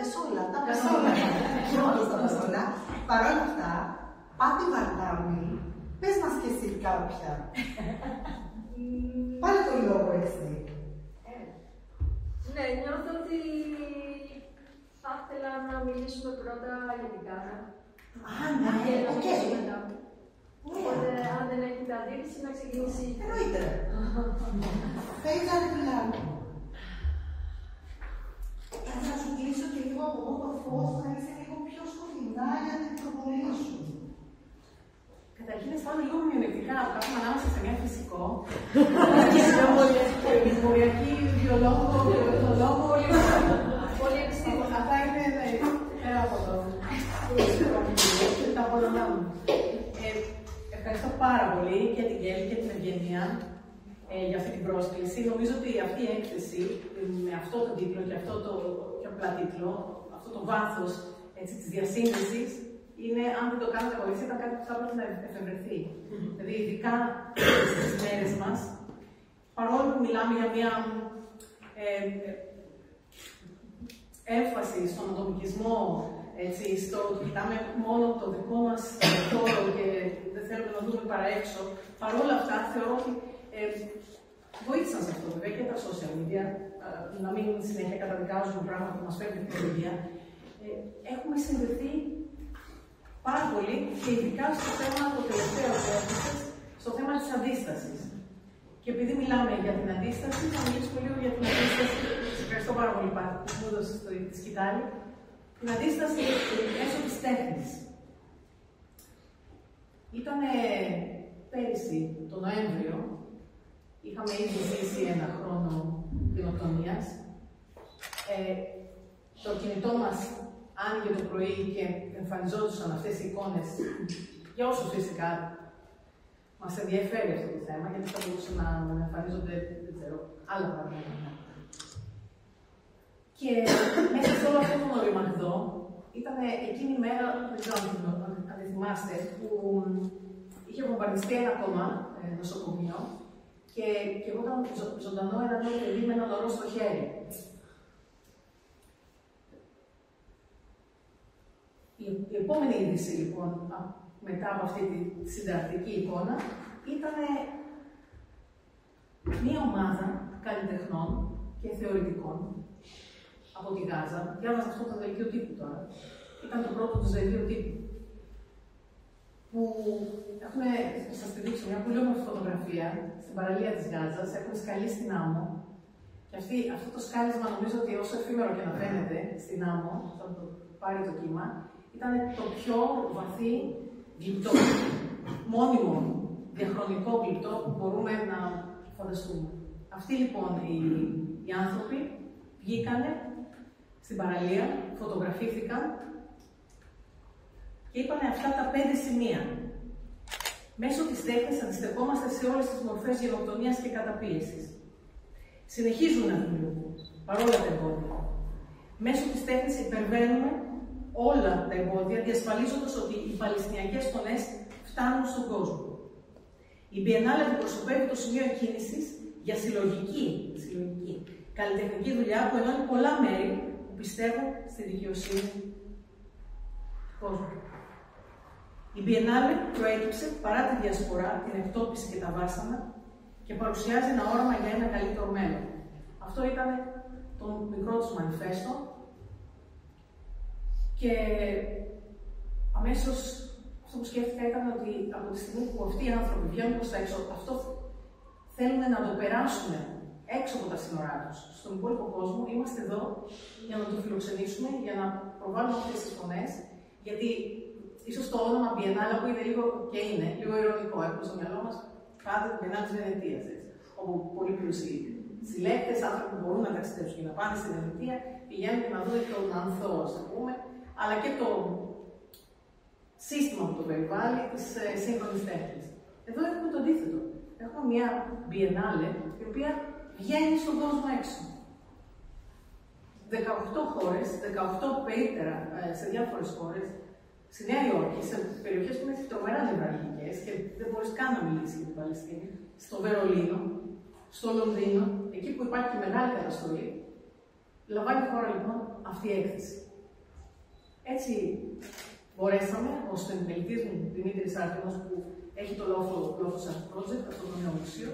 πεσόλα, τα πεσόλα. Παρ' όλα αυτά, Πάτη Βαρδάμη, πες μας και εσύ κάποια. Πάρε το λόγο εσύ. Ναι, νιώθω ότι θα ήθελα να μιλήσουμε πρώτα για την Κάνα. Ναι, οκ. Οπότε, αν δεν έχετε αντίρρηση, να ξεκινήσει. Εννοείται. Θα ήθελα να θα σου κλείσω και λίγο από εδώ το φως, να είσαι λίγο πιο σκοτεινά για να προχωρήσουν. Καταρχήν αισθάνομαι λίγο μειονεκτικά που κάθομαι ανάμεσα σε μια φυσικό. Μοριακή, βιολόγο, βιολογολόγο, πολύ επιστήμη. Αυτά είναι πέρα από το και τα απολωνά μου. Ευχαριστώ πάρα πολύ και την Κέλλη και την Ευγενία για αυτή την πρόσκληση. Νομίζω ότι αυτή η έκθεση με αυτό το τίτλο και αυτό το πιο απλά τίτλο, αυτό το βάθος της διασύνδεσης, είναι, αν δεν το κάνετε χωρίς, ήταν κάτι που θα έπρεπε να εφευρεθεί. Δηλαδή, ειδικά στις μέρες μας, παρόλο που μιλάμε για μια έμφαση στον ατομικισμό, στο ότι κοιτάμε μόνο το δικό μας χώρο και δεν θέλουμε να δούμε παρά έξω, παρόλα αυτά θεωρώ ότι βοήθησαν σε αυτό, βέβαια, και τα social media, να μην συνέχεια καταδικάζουν πράγματα που μας φέρνει η τεχνολογία. Έχουμε συνδεθεί πάρα πολύ και ειδικά στο θέμα το τελευταίο που έφτασες, στο θέμα της αντίστασης. Και επειδή μιλάμε για την αντίσταση, θα μιλήσουμε λίγο για την αντίσταση. Σας ευχαριστώ πάρα πολύ που μου έδωσες τη σκητάλη. Την αντίσταση μέσω της τέχνης. Ήταν πέρυσι, τον Νοέμβριο, είχαμε ήδη ζήσει ένα χρόνο γενοκτονίας. Το κινητό μας άνοιγε το πρωί και εμφανιζόντουσαν αυτές οι εικόνες, για όσους φυσικά μας ενδιαφέρει αυτό το θέμα, γιατί θα μπορούσαν να εμφανίζονται, δεν ξέρω, άλλα πράγματα. Και μέσα σε όλο αυτό το οριμαγδό, ήταν εκείνη η μέρα, δεν ξέρω αν τη θυμάστε, που είχε βομβαρδιστεί ένα ακόμα νοσοκομείο και εγώ ήταν ζωντανό ένα νέο παιδί με ένα δωρό στο χέρι. Η επόμενη είδηση, λοιπόν, μετά από αυτή τη συνταρακτική εικόνα, ήταν μία ομάδα καλλιτεχνών και θεωρητικών από τη Γάζα. Διάβαζα αυτό το δελτίο τύπου τώρα. Ήταν το πρώτο του δελτίο τύπου. Που έχουμε, θα σας τη δείξω, μια πολύ όμορφη φωτογραφία στην παραλία της Γάζας. Έχουν σκαλεί στην άμμο. Και αυτό το σκάλισμα, νομίζω ότι όσο εφήμερο και να φαίνεται στην άμμο, όταν το πάρει το κύμα, ήταν το πιο βαθύ γλυπτό, μόνιμο, διαχρονικό γλυπτό που μπορούμε να φανταστούμε. Αυτοί λοιπόν οι άνθρωποι βγήκανε στην παραλία, φωτογραφήθηκαν και είπανε αυτά τα 5 σημεία. Μέσω της τέχνης αντιστεκόμαστε σε όλες τις μορφές γενοκτονίας και καταπίεσης. Συνεχίζουν να δημιουργούν, παρόλα τα εμπόδια. Μέσω της τέχνης υπερβαίνουμε όλα τα εμπόδια, διασφαλίζοντας ότι οι παλαιστινιακές φωνές φτάνουν στον κόσμο. Η Biennale αντιπροσωπεύει το σημείο εκκίνησης για συλλογική καλλιτεχνική δουλειά που ενώνει πολλά μέρη που πιστεύουν στη δικαιοσύνη του κόσμου. Η Biennale προέκυψε παρά τη διασπορά, την εκτόπιση και τα βάσανα και παρουσιάζει ένα όραμα για ένα καλύτερο μέλλον. Αυτό ήταν το μικρό του μανιφέστο. Και αμέσως αυτό που σκέφτηκα ήταν ότι από τη στιγμή που αυτοί οι άνθρωποι βγαίνουν προς τα έξω, αυτό θέλουν να το περάσουν έξω από τα σύνορά τους. Στον υπόλοιπο κόσμο είμαστε εδώ για να το φιλοξενήσουμε, για να προβάλλουμε αυτές τις φωνές, γιατί ίσως το όνομα Biennale που είναι λίγο και είναι λίγο ειρωνικό. Έχουμε στο μυαλό μας πάντα την Biennale της Βενετίας, όπου πολύ πλούσιοι συλλέκτες, άνθρωποι που μπορούν να ταξιδέψουν και να πάνε στην Βενετία, πηγαίνουν και να δουν τον ανθό, ας πούμε, αλλά και το σύστημα που το περιβάλλει της σύγχρονης τέχνης. Εδώ έχουμε το αντίθετο. Έχουμε μια Biennale η οποία βγαίνει στον κόσμο έξω. 18 χώρες, 18 περίπτερα σε διάφορες χώρες, στη Νέα Υόρκη, σε περιοχές που είναι τρομερά νευραλγικές και δεν μπορείς καν να μιλήσεις για την Παλαιστίνη, στο Βερολίνο, στο Λονδίνο, εκεί που υπάρχει και μεγάλη καταστολή, λαμβάνει η χώρα λοιπόν αυτή η έκθεση. Έτσι, μπορέσαμε, ως επιμελητής μου, Δημήτρης Αρτέμος, που έχει το Logos Art Project, αυτό το νέο μουσείο,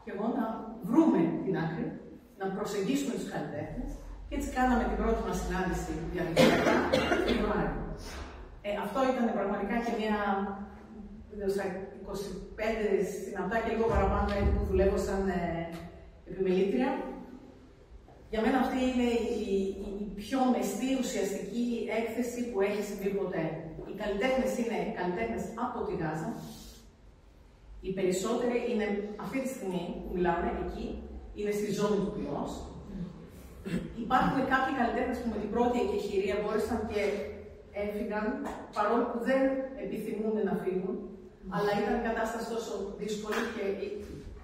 και εγώ να βρούμε την άκρη, να προσεγγίσουμε τους καλλιτέχνες, και έτσι κάναμε την πρώτη μας συνάντηση διαδικτυακά το Φεβρουάριο. Αυτό ήταν πραγματικά και μια, στα 25 συναπτά και λίγο παραπάνω έτη που δουλεύω σαν επιμελήτρια. Για μένα αυτή είναι η πιο μεστή ουσιαστική έκθεση που έχει συμβεί ποτέ. Οι καλλιτέχνες είναι καλλιτέχνες από τη Γάζα. Οι περισσότεροι είναι αυτή τη στιγμή που μιλάμε εκεί, είναι στη ζώνη του πυρός. Υπάρχουν κάποιοι καλλιτέχνες που με την πρώτη εκεχηρία μπόρεσαν και έφυγαν, παρόλο που δεν επιθυμούν να φύγουν, αλλά ήταν η κατάσταση τόσο δύσκολη και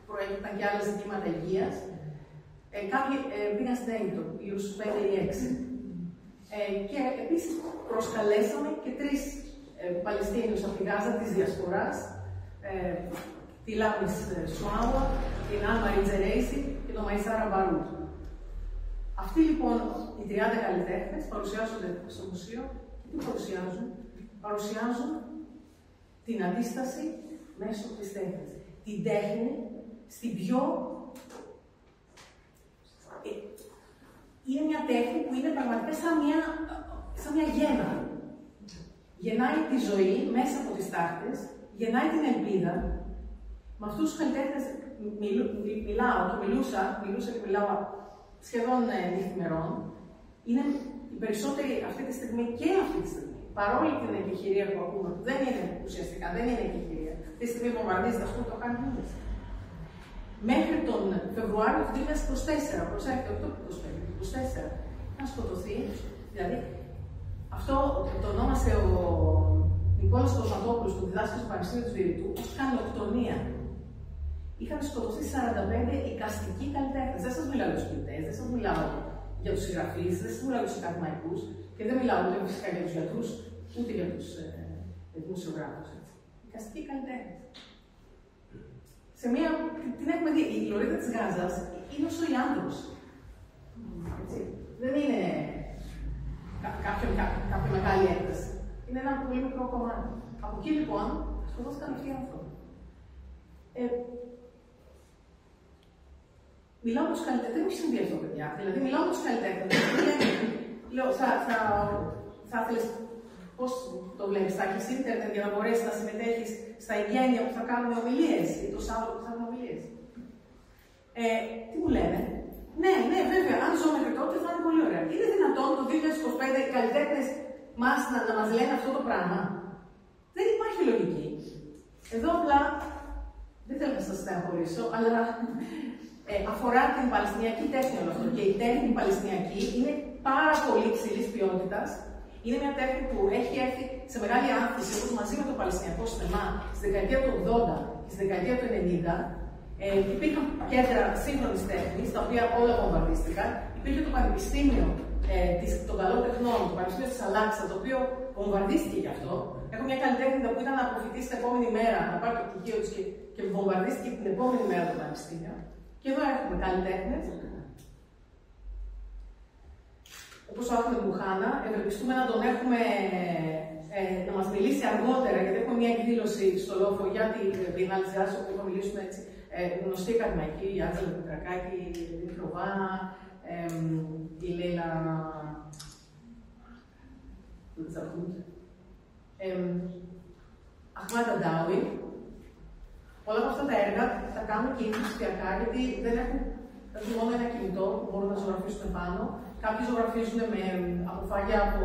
προέκυπταν και άλλα ζητήματα υγείας. Κάποιοι πήγαν στην Αίγυπτο, γύρω στους 5 ή 6. Και επίσης προσκαλέσαμε και 3 Παλαιστίνιους από τη Γάζα της Διασποράς, τη Λάμις Σουάουα, την Άλμαρη Τζερέισι και τον Μαϊσάρα Μπαρούτ. Αυτοί λοιπόν οι 30 καλλιτέχνες παρουσιάζονται στο μουσείο και τι παρουσιάζουν? Παρουσιάζουν την αντίσταση μέσω της τέχνης. Την τέχνη στην πιο... Είναι μια τέχνη που είναι πραγματικά σαν μια γέννα. Γεννάει τη ζωή μέσα από τις τάχτες, γεννάει την ελπίδα. Με αυτούς τους καλλιτέχνες μιλάω και μιλούσα και μιλάω σχεδόν νυχθημερών. Είναι οι περισσότεροι αυτή τη στιγμή και αυτή τη στιγμή, παρόλη την εκεχηρία που ακούμε, που δεν είναι ουσιαστικά, δεν είναι εκεχηρία. Αυτή τη στιγμή βομβαρδίζεται, ας πούμε, το Χαν Γιούνις. Μέχρι τον Φεβρουάριο του 2024, προσέχετε, όχι το 2024, να σκοτωθεί. Δηλαδή, αυτό το ονόμασε ο Νικόλας Κοσματόπουλος, που διδάσκει στο Πανεπιστήμιο του Βηρητού, ως κανοκτονία. Είχαν σκοτωθεί 45 εικαστικοί καλλιτέχνες. Δεν σας μιλάω για τους ποιητές, δεν σας μιλάω για τους συγγραφείς, δεν σας μιλάω για τους ακαδημαϊκούς και δεν μιλάω ούτε φυσικά για τους γιατρούς, ούτε για τους δημοσιογράφους. Εικαστικοί καλλιτέχνες. Την έχουμε δει, η Λωρίδα της Γάζας είναι όσο η Άνδρος. Δεν είναι κάποια μεγάλη έκταση. Είναι ένα πολύ μικρό κομμάτι. Από εκεί λοιπόν σκοτώθηκαν αυτοί οι άνθρωποι. Μιλάω με τους καλλιτέχνες, δεν μου έχει συμβεί αυτό, παιδιά. Δηλαδή, μιλάω με τους καλλιτέχνες. Λέω, θα ήθελες, πώς το βλέπεις, θα έχεις ίντερνετ για να μπορέσεις να συμμετέχεις στα εγγένεια που θα κάνουν ομιλίες ή το Σάββατο που θα κάνουν ομιλίες. Τι μου λένε? Ναι, βέβαια, αν ζω μέχρι τότε θα είναι πολύ ωραία. Είναι δυνατόν το 2025 οι καλλιτέχνες μας να μας λένε αυτό το πράγμα? Δεν υπάρχει λογική. Εδώ απλά, δεν θέλω να σας στεναχωρήσω, αλλά αφορά την παλαιστινιακή τέχνη όλο αυτό. Και η τέχνη παλαιστινιακή είναι πάρα πολύ υψηλής ποιότητας. Είναι μια τέχνη που έχει έρθει σε μεγάλη άνθηση, όπως μαζί με το παλαιστινιακό σινεμά, στη δεκαετία του 80 και στη δεκαετία του 90. Υπήρχαν κέντρα σύγχρονης τέχνης, τα οποία όλα βομβαρδίστηκαν. Υπήρχε το Πανεπιστήμιο των Καλών Τεχνών, το Πανεπιστήμιο της Αλάξα, το οποίο βομβαρδίστηκε γι' αυτό. Έχω μια καλλιτέχνηδα που ήταν να αποφοιτήσει την επόμενη μέρα, να πάρει το πτυχίο της και βομβαρδίστηκε την επόμενη μέρα το Πανεπιστήμιο. Και εδώ έχουμε καλλιτέχνες. Όπως ο Άχμεντ Μπουχάνα, ευελπιστούμε να τον έχουμε να μας μιλήσει αργότερα, γιατί έχουμε μια εκδήλωση στο Λόφο για την Biennale της Γάζας, όπου θα μιλήσουμε έτσι γνωστοί ακαδημαϊκοί, η Άντζελα Πετρακάκη, η Λίνη Κροβάνα, η Λέιλα Τζαχούτ, Αχμάτ Αντάουι. Όλα από αυτά τα έργα τα κάνουμε και ψηφιακά, γιατί δεν έχουν μόνο ένα κινητό που μπορούν να ζωγραφίσουν πάνω. Κάποιοι ζωγραφίζουν με αποφάγια από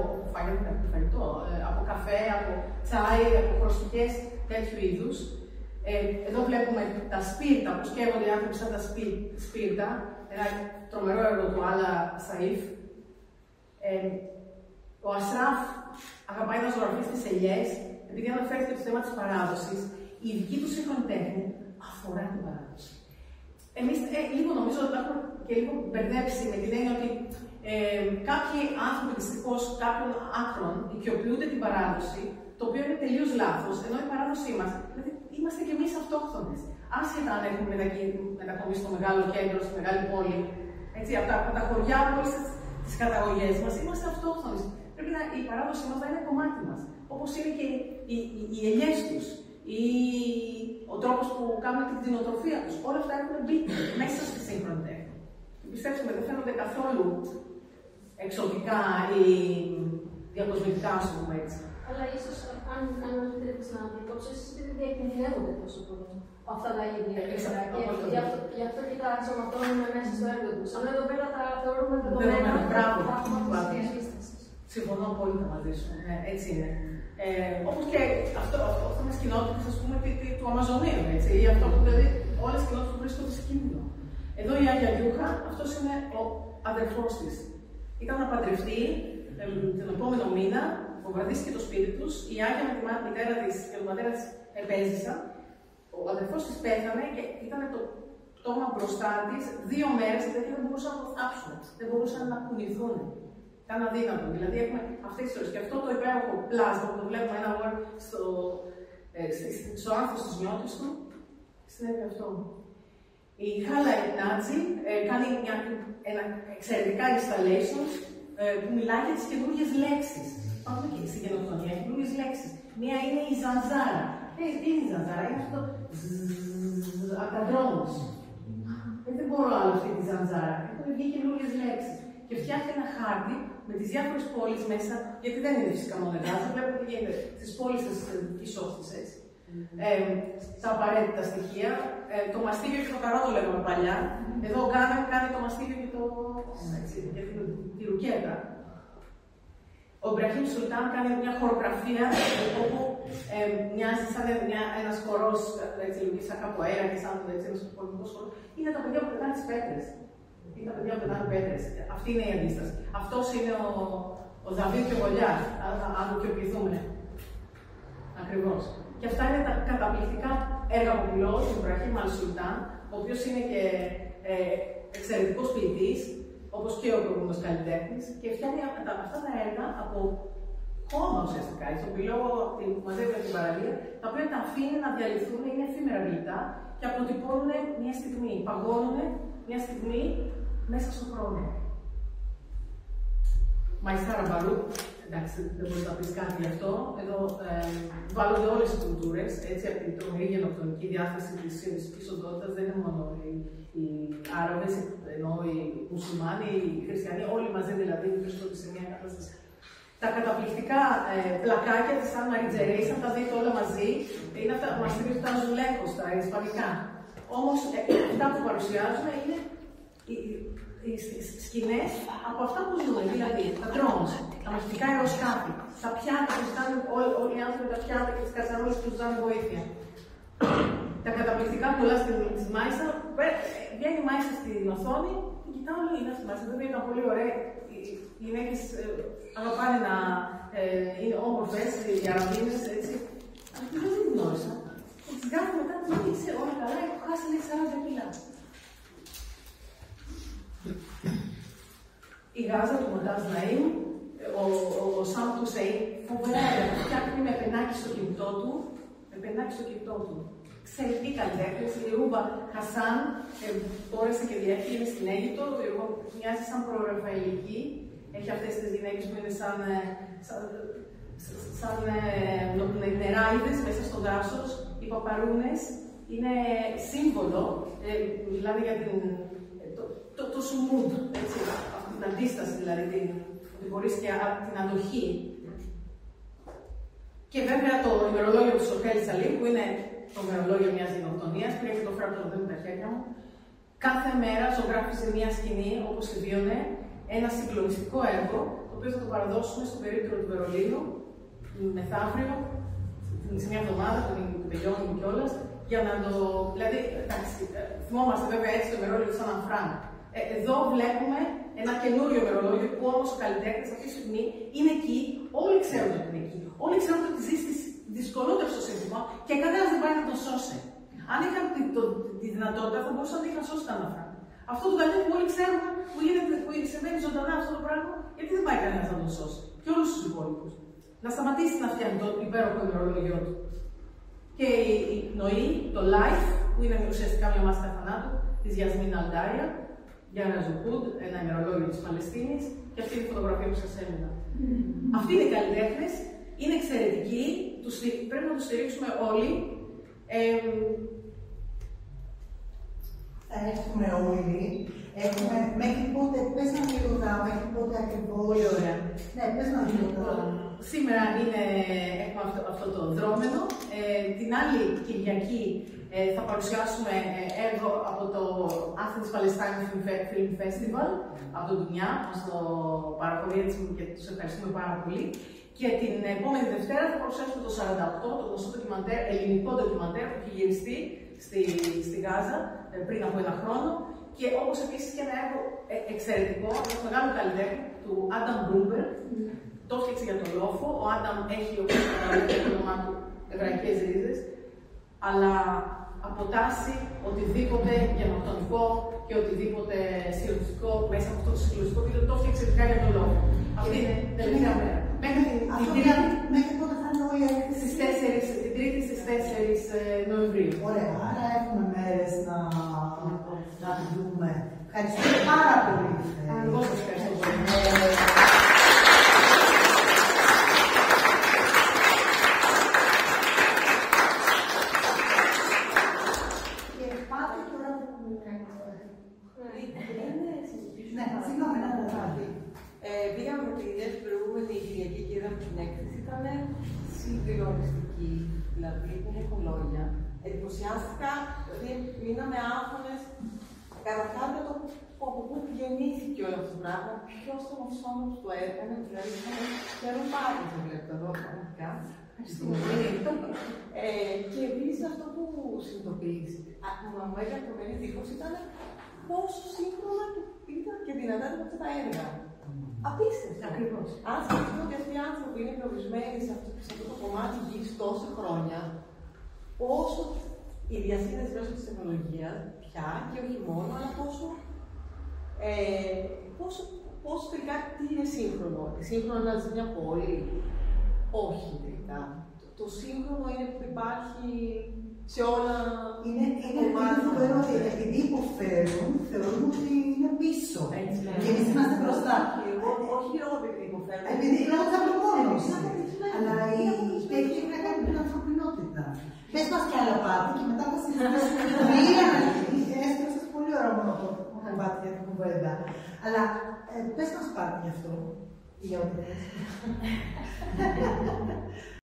φαγητό, από καφέ, από τσάι, από χρωστικές τέτοιου είδους. Εδώ βλέπουμε τα σπίρτα, που σκέφτονται οι άνθρωποι σαν τα σπίρτα. Ένα τρομερό έργο του Άλλα Σαΐφ. Ο Ασράφ αγαπάει να ζωγραφίσει τις ελιές, επειδή αναφέρθηκε το θέμα της παράδοσης. Η δική του σύγχρονη τέχνη αφορά την παράδοση. Εμείς λίγο νομίζω ότι έχουμε και λίγο μπερδέψει με την έννοια ότι κάποιοι άνθρωποι δυστυχώς κάποιων άκρων οικειοποιούνται την παράδοση, το οποίο είναι τελείως λάθος, ενώ η παράδοσή μας, δηλαδή είμαστε κι εμείς αυτόχθονες. Άσχετα αν έχουμε μετακομίσει στο μεγάλο κέντρο, στη μεγάλη πόλη, έτσι, από τα χωριά, από όλες τις καταγωγές μας, είμαστε αυτόχθονες. Πρέπει η παράδοσή μας να είναι κομμάτι μας. Όπως είναι και οι ελιές τους, ή ο τρόπος που κάνουν την κτηνοτροφία τους. Όλα αυτά έχουν μπει μέσα στη σύγχρονη τέχνη. Και πιστέψτε με, δεν φαίνονται καθόλου εξωτικά ή διακοσμητικά, ας πούμε έτσι. Αλλά ίσως, αν επιτρέπεις να διακόψω, εσείς δεν διακινδυνεύονται τόσο πολύ αυτά τα ίδια. Γι' αυτό και τα ενσωματώνουμε μέσα στο έργο τους. Αλλά εδώ πέρα τα θεωρούμε δεδομένα. Μπράβο. Συμφωνώ πολύ μαζί σου. Έτσι είναι. Όπως και αυτό με τις κοινότητες, ας πούμε, του Αμαζονίου. Έτσι, ή αυτό που δηλαδή όλες οι κοινότητες που βρίσκονται σε κίνδυνο. Εδώ η Άγια Γιούχα, αυτός είναι ο αδερφός της. Ήταν να παντρευτεί τον επόμενο μήνα, βομβαρδίστηκε το σπίτι τους. Η Άγια με τη μητέρα της και τον πατέρα της επέζησαν. Ο αδερφός της πέθανε και ήταν το πτώμα μπροστά της 2 μέρες, γιατί δεν μπορούσαν να το θάψουν. Δεν μπορούσαν να κουνηθούν. Ήταν αδύνατο. Δηλαδή έχουμε αυτές τις ιστορίες. Και αυτό το υπέροχο πλάσμα που το βλέπουμε ένα ώρα στο άνθος της νιώτης του, συνέβη αυτό. Η Χάλα Νάτζη κάνει ένα εξαιρετικά installations που μιλάει για τις καινούργιες λέξεις. Πάμε και στην γενοκτονία, καινούργιες λέξεις. Μία είναι η ζανζάρα. Τι είναι η ζανζάρα? Είναι αυτό το ακαντρόμος. Δεν μπορώ άλλο αυτή τη ζανζάρα. Έχουν βγει καινούργιες λέξεις. Και φτιάχνει ένα χάρτη με τις διάφορες πόλεις μέσα, γιατί δεν είναι φυσικά μόνο Ελλάδα, βλέπετε τι γίνεται στις πόλεις της όχθης, έτσι. Τα απαραίτητα στοιχεία. Το μαστίγιο και το καρό το λέγαμε παλιά. Εδώ κάνει το μαστίγιο και τη ρουκέτα. Ο Ιμπραχήμ Σουλτάν κάνει μια χορογραφία όπου μοιάζει σαν ένας χορός, σαν κάπου αέρα και σαν ένας πολεμικός χορός. Είναι τα παιδιά που πετάνε τις πέτρες. Είναι τα παιδιά που πετάνε πέτρες. Αυτή είναι η αντίσταση. Αυτός είναι ο Δαβίδ και ο Γολιάθ, αν το κοιοποιηθούμε. Ακριβώς. Και αυτά είναι τα καταπληκτικά έργα που δηλώνει ο Ιμπραχήμ Σουλτάν, ο οποίος είναι και εξαιρετικός ποιητής, όπως και ο προηγούμενος καλλιτέχνης, και φτιάχνει αυτά τα έργα από χώμα ουσιαστικά. Το πυλό που μαζεύει από την παραλία, τα οποία τα αφήνει να διαλυθούν, είναι εφήμερα γλυκά και αποτυπώνουν μια στιγμή, παγώνουν μια στιγμή μέσα στον χρόνο. Μαϊστάρα Μπαρού, εντάξει, δεν μπορεί να πει κάτι γι' αυτό. Εδώ βάλλονται όλες οι κουλτούρες, έτσι, από την τρομερή γενοκτονική διάθεση της συνδυστικής οντότητας. Δεν είναι μόνο οι Άραβες, ενώ οι Μουσουλμάνοι, οι Χριστιανοί, όλοι μαζί δηλαδή βρίσκονται σε μια κατάσταση. Τα καταπληκτικά πλακάκια της Σαν Μαριτζερής, αν τα δείτε όλα μαζί, είναι αυτά που μας θυμίζουν τα Ζουλέκος, τα ισπανικά. Όμως αυτά που παρουσιάζουν είναι οι σκηνές από αυτά που ζούμε, δηλαδή τα τρόμους, τα μαγικά αεροσκάφη, τα πιάτα που ζητάνε όλοι οι άνθρωποι, τα πιάτα και τις κατσαρόλες που ζητάνε βοήθεια. Τα καταπληκτικά πολλά στη Μάιστα, βγαίνει η Μάιστα στην οθόνη και κοιτάω όλοι είναι στη Μάιστα. Βέβαια ήταν πολύ ωραία. Οι γυναίκες αγαπάνε να είναι όμορφες, οι Αραβίνες, έτσι. Αλλά δεν την γνώρισα. Και τις γράφω μετά, δεν είσαι όλα καλά, έχω χάσει λέει 40 κιλά. Η Γάζα του Μοντάζ Ναΐμ, ο Σάμ Τουσέιν, φοβερά έργα, φτιάχνει με πενάκι στο κινητό του, Εξαιρετική καλλιτέχνη, η Ρούμπα Χασάν, μπόρεσε και διεύχυνε στην Αίγυπτο, μοιάζει σαν προραφαηλική, έχει αυτές τις γυναίκες που είναι σαν νεράιδες μέσα στο δάσος, οι παπαρούνες, είναι σύμβολο, μιλάμε για το σουμούντ, την αντίσταση δηλαδή, ότι μπορείς και την αντοχή. Και βέβαια το ημερολόγιο του Σοφέλη Σαλίμ, που είναι το ημερολόγιο μιας γενοκτονίας, πριν και το φράω το δω με τα χέρια μου, κάθε μέρα ζωγράφιζε μια σκηνή όπως τη βίωνε, ένα συγκλονιστικό έργο, το οποίο θα το παραδώσουμε στο περίπτερο του Βερολίνου, μεθαύριο, σε μια εβδομάδα που τελειώνουμε κιόλας, για να το. Δηλαδή, εντάξει, θυμόμαστε βέβαια έτσι το ημερολόγιο του Σαν Φρανκ. Εδώ βλέπουμε ένα καινούριο ημερολόγιο που όμως ο καλλιτέχνης αυτή τη στιγμή είναι εκεί, όλοι ξέρουν ότι είναι εκεί. Όλοι ξέρουν ότι ζει στη δυσκολότερη στο σύστημα και κανένας δεν πάει να τον σώσει. Αν είχαν τη δυνατότητα, θα μπορούσαν να σώσει τα αναφρά. Αυτό το καλλιτέχνη που όλοι ξέρουμε που συμβαίνει ζωντανά αυτό το πράγμα, γιατί δεν πάει κανένας να τον σώσει. Και όλους τους υπόλοιπους. Να σταματήσει να φτιάχνει το υπέροχο ημερολόγιο του. Και η πνοή, το life, που είναι ουσιαστικά μια μάσκα θανάτου, της Γιασμίν Αλντάρια, για ένα Ζουκούντ, ένα ημερολόγιο της Παλαιστίνης, και αυτή είναι η φωτογραφία που σας έλεγα. Αυτοί είναι οι καλλιτέχνες, είναι εξαιρετικοί, πρέπει να τους στηρίξουμε όλοι. Θα έρθουμε όλοι. Έχουμε μέχρι πότε, πες μας λίγο μέχρι πότε ακριβώς. Πολύ ωραία. Ναι, πες μας λίγο Σήμερα έχουμε αυτό το δρόμενο. Την άλλη Κυριακή θα παρουσιάσουμε έργο από το Athens Palestine Film Festival, από τον Ντουνιά, μας το παραχωρήσαμε και τους ευχαριστούμε πάρα πολύ. Και την επόμενη Δευτέρα θα παρουσιάσουμε το 48, το γνωστό ντοκιμαντέρ, ελληνικό ντοκιμαντέρ που έχει γυριστεί στη Γάζα πριν από ένα χρόνο. Και όπως επίσης και ένα έργο εξαιρετικό, ενός μεγάλου καλλιτέχνη, του Άνταμ Μπρούμπερ. Το έφτιαξε για τον λόφο. Ο Άνταμ έχει, όπως καταλαβαίνετε, το όνομά του εβραϊκές ρίζες, αλλά αποτάσσει οτιδήποτε γενοκτονικό και οτιδήποτε συλλογιστικό μέσα από αυτό το συλλογιστικό βίντεο. Το έφτιαξε ειδικά για τον λόφο. Αυτή είναι η τελευταία μέρα. Μέχρι πότε θα είναι όλοι την Τρίτη στις 4 Νοεμβρίου. Ωραία, άρα έχουμε μέρες να δούμε. Ευχαριστώ πάρα πολύ. Εγώ σας ευχαριστώ πολύ. Και πάτε τώρα που μου κάνεις. Ναι, συγγνώμη, να το πάρει. Πήγαμε με την ίδια την προηγούμενη Κυριακή και είδαμε την έκθεση. Ήταν συγκλονιστική. Δηλαδή, δεν έχω λόγια. Εντυπωσιάστηκα, δηλαδή μείναμε άφωνες. Καταρχάς με το από πού γεννήθηκε όλο αυτό το πράγμα, ποιος τον οφσόνος το έκανε, δηλαδή θέλω πάρα να το βλέπω εδώ πραγματικά. Και επίσης αυτό που συνειδητοποίησε, που μου έκανε τρομερή εντύπωση ήταν πόσο σύγχρονα ήταν και δυνατά ήταν αυτά τα έργα. Απίστευτο. Ακριβώς. Αν σκεφτούμε ότι αυτοί οι άνθρωποι είναι προορισμένοι σε αυτό το κομμάτι γης τόσα χρόνια, πόσο η διασύνδεση μέσω της τεχνολογίας πια και όχι μόνο, αλλά πόσο τελικά τι είναι σύγχρονο. Σύγχρονο να ζει μια πόλη. Όχι τελικά. Το σύγχρονο είναι που υπάρχει σε όλα. Είναι φοβερό ότι επειδή υποφέρουν, θεωρούν ότι είναι πίσω. Και εμείς είμαστε μπροστά. Όχι λόγω επειδή υποφέρουν. Επειδή λόγω της απλομόνωσης. Αλλά η τέχνη έχει να κάνει με την ανθρωπινότητα. Πες μας κι άλλα πάτη και μετά θα συζητήσουμε. Έστρωσες πολύ ωραίο μονοπάτι για την κουβέντα. Αλλά πες μας πάτη γι' αυτό. Για ό,τι